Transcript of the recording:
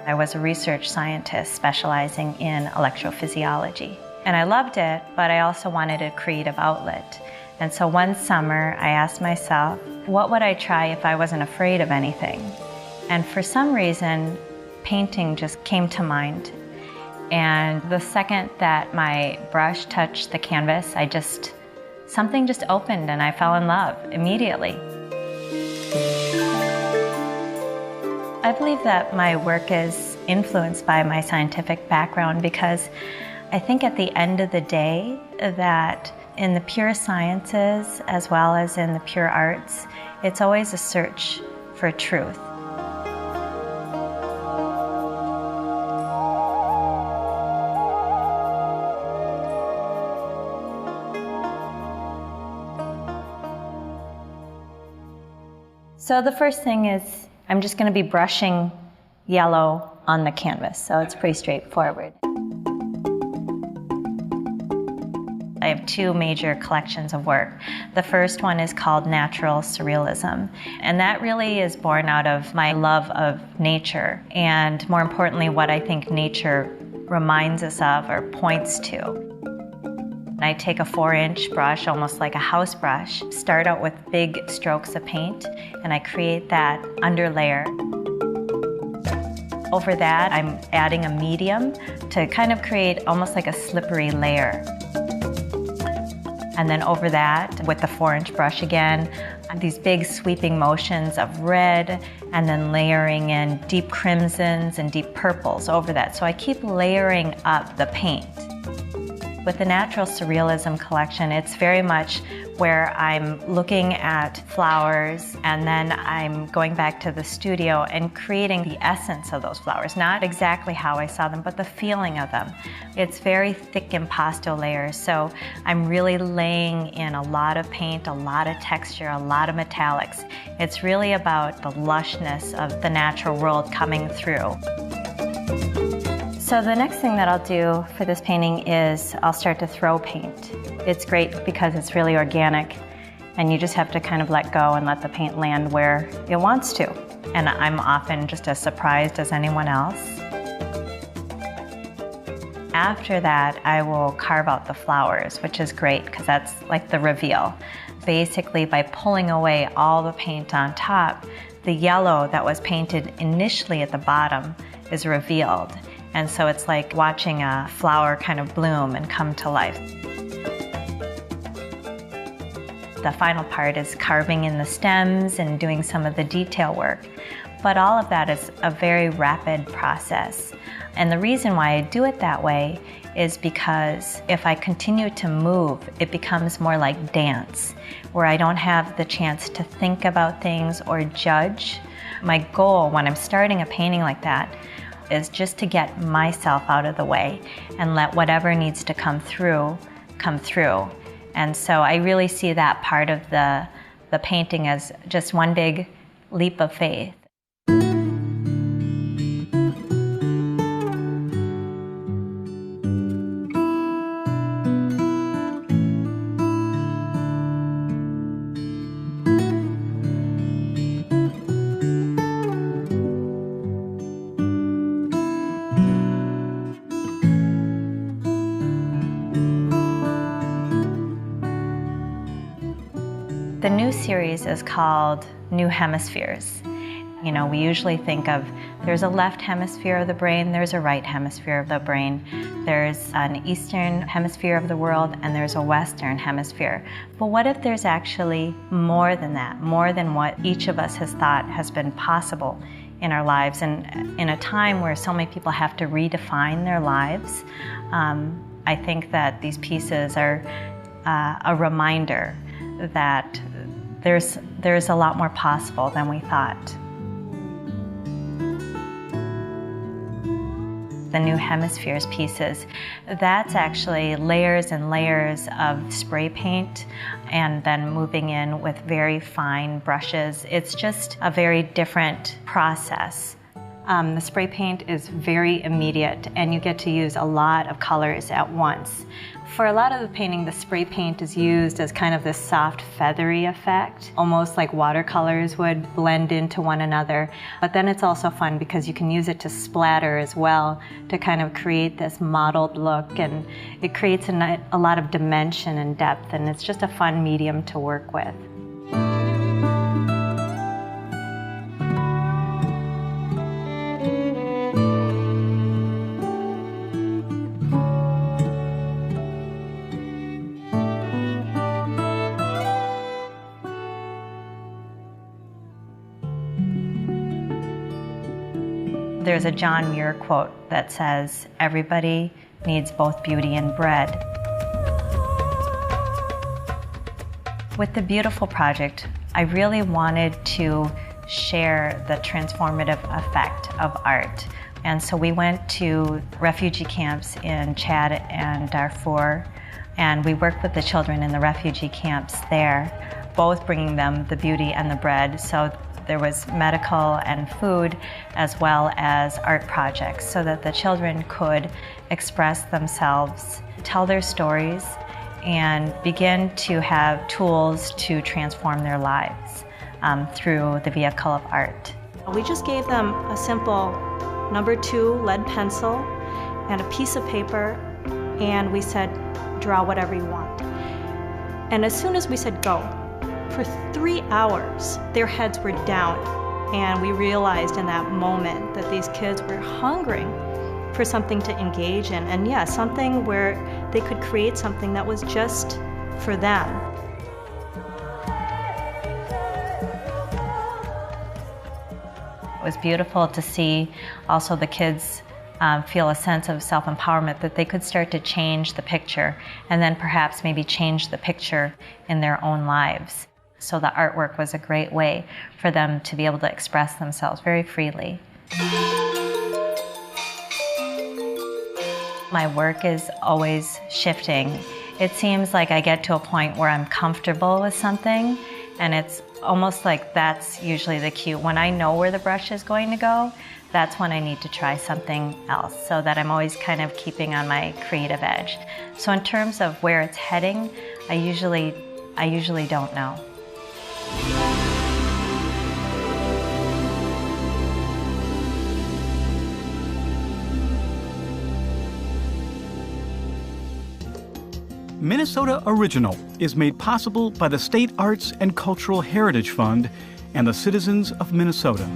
I was a research scientist specializing in electrophysiology. And I loved it, but I also wanted a creative outlet. And so one summer, I asked myself, what would I try if I wasn't afraid of anything? And for some reason, painting just came to mind. And the second that my brush touched the canvas, something just opened and I fell in love immediately. I believe that my work is influenced by my scientific background because I think at the end of the day that in the pure sciences as well as in the pure arts, it's always a search for truth. So the first thing is I'm just going to be brushing yellow on the canvas, so it's pretty straightforward. I have two major collections of work. The first one is called Natural Surrealism, and that really is born out of my love of nature, and more importantly, what I think nature reminds us of or points to. I take a 4-inch brush, almost like a house brush, start out with big strokes of paint, and I create that underlayer. Over that, I'm adding a medium to kind of create almost like a slippery layer. And then over that, with the 4-inch brush again, these big sweeping motions of red, and then layering in deep crimsons and deep purples over that. So I keep layering up the paint. With the Natural Surrealism collection, it's very much where I'm looking at flowers and then I'm going back to the studio and creating the essence of those flowers. Not exactly how I saw them, but the feeling of them. It's very thick impasto layers, so I'm really laying in a lot of paint, a lot of texture, a lot of metallics. It's really about the lushness of the natural world coming through. So the next thing that I'll do for this painting is I'll start to throw paint. It's great because it's really organic and you just have to kind of let go and let the paint land where it wants to. And I'm often just as surprised as anyone else. After that, I will carve out the flowers, which is great because that's like the reveal. Basically, by pulling away all the paint on top, the yellow that was painted initially at the bottom is revealed. And so it's like watching a flower kind of bloom and come to life. The final part is carving in the stems and doing some of the detail work. But all of that is a very rapid process. And the reason why I do it that way is because if I continue to move, it becomes more like dance, where I don't have the chance to think about things or judge. My goal when I'm starting a painting like that is just to get myself out of the way and let whatever needs to come through, come through. And so I really see that part of the painting as just one big leap of faith. The new series is called New Hemispheres. You know, we usually think of there's a left hemisphere of the brain, there's a right hemisphere of the brain, there's an eastern hemisphere of the world, and there's a western hemisphere. But what if there's actually more than that, more than what each of us has thought has been possible in our lives? And in a time where so many people have to redefine their lives, I think that these pieces are a reminder that there's a lot more possible than we thought. the New Hemispheres pieces. That's actually layers and layers of spray paint and then moving in with very fine brushes. It's just a very different process. The spray paint is very immediate and you get to use a lot of colors at once. For a lot of the painting, the spray paint is used as kind of this soft, feathery effect, almost like watercolors would blend into one another. But then it's also fun because you can use it to splatter as well to kind of create this mottled look, and it creates a lot of dimension and depth, and it's just a fun medium to work with. There's a John Muir quote that says, "Everybody needs both beauty and bread." With the Beautiful project, I really wanted to share the transformative effect of art. And so we went to refugee camps in Chad and Darfur, and we worked with the children in the refugee camps there, both bringing them the beauty and the bread. So there was medical and food as well as art projects so that the children could express themselves, tell their stories, and begin to have tools to transform their lives through the vehicle of art. We just gave them a simple number 2 lead pencil and a piece of paper, and we said, draw whatever you want. And as soon as we said go, for 3 hours, their heads were down, and we realized in that moment that these kids were hungering for something to engage in, and yeah, something where they could create something that was just for them. It was beautiful to see also the kids feel a sense of self-empowerment, that they could start to change the picture and then perhaps maybe change the picture in their own lives. So the artwork was a great way for them to be able to express themselves very freely. My work is always shifting. It seems like I get to a point where I'm comfortable with something, and it's almost like that's usually the cue. When I know where the brush is going to go, that's when I need to try something else, so that I'm always kind of keeping on my creative edge. So in terms of where it's heading, I usually don't know. Minnesota Original is made possible by the State Arts and Cultural Heritage Fund and the citizens of Minnesota.